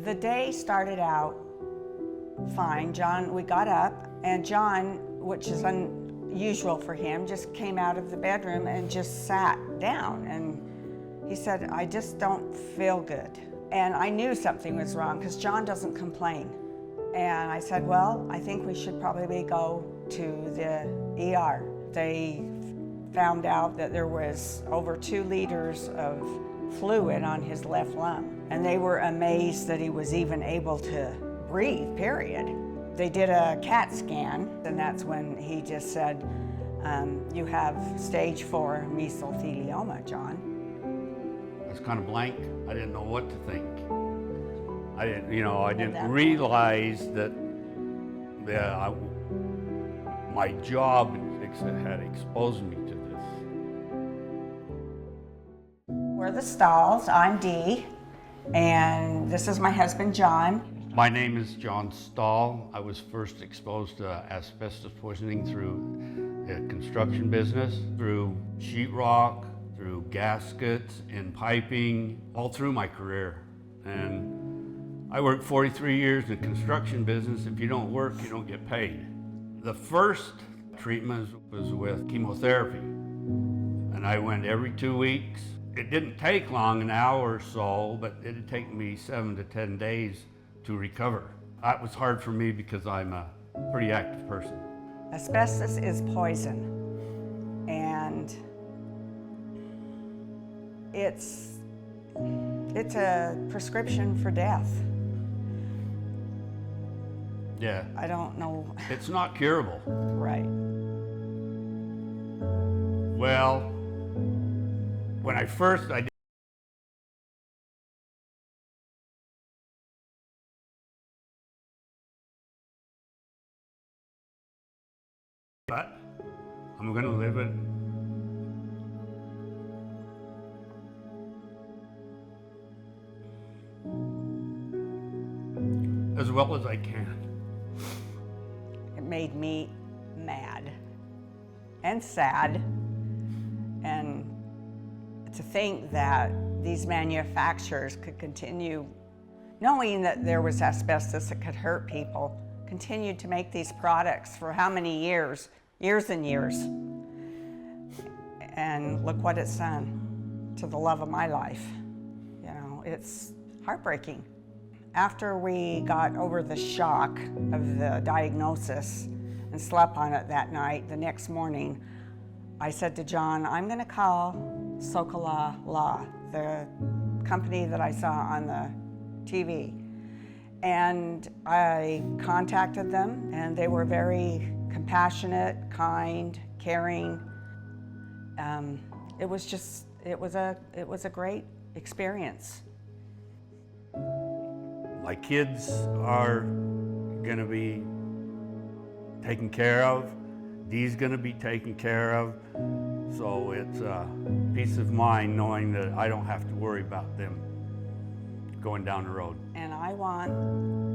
The day started out fine. We got up, and John, which is unusual for him, just came out of the bedroom and just sat down. And he said, "I just don't feel good." And I knew something was wrong because John doesn't complain. And I said, "Well, I think we should probably go to the ER." They found out that there was over 2 liters of fluid on his left lung. And they were amazed that he was even able to breathe, period. They did a CAT scan, and that's when he just said, "You have stage 4 mesothelioma, John." I was kind of blank. I didn't know what to think. I didn't realize that my job had exposed me to this. We're the Stalls. I'm Dee, and this is my husband, John. My name is John Stahl. I was first exposed to asbestos poisoning through the construction business, through sheetrock, through gaskets and piping, all through my career. And I worked 43 years in the construction business. If you don't work, you don't get paid. The first treatment was with chemotherapy, and I went every 2 weeks. It didn't take long, an hour or so, but it'd take me 7 to 10 days to recover. That was hard for me because I'm a pretty active person. Asbestos is poison, and it's a prescription for death. Yeah. I don't know. It's not curable. Right. Well, when I did but I'm going to live it. As well as I can. It made me mad and sad, and to think that these manufacturers could continue, knowing that there was asbestos that could hurt people, continued to make these products for how many years? Years and years. And look what it's done to the love of my life. You know, it's heartbreaking. After we got over the shock of the diagnosis and slept on it that night, the next morning, I said to John, "I'm going to call Sokolove Law, the company that I saw on the TV." And I contacted them, and they were very compassionate, kind, caring. It was a great experience. My kids are gonna be taken care of. Dee's gonna be taken care of. So it's a peace of mind knowing that I don't have to worry about them going down the road. And I want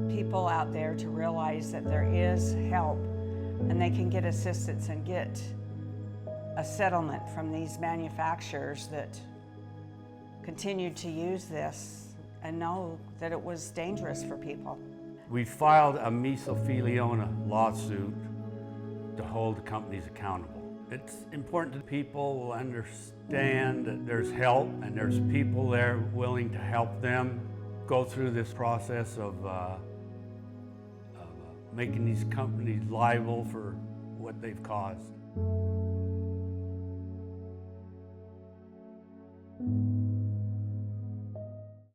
people out there to realize that there is help, and they can get assistance and get a settlement from these manufacturers that continued to use this and know that it was dangerous for people. We filed a Mesothelioma lawsuit to hold the companies accountable. It's important that people will understand that there's help and there's people there willing to help them go through this process of making these companies liable for what they've caused.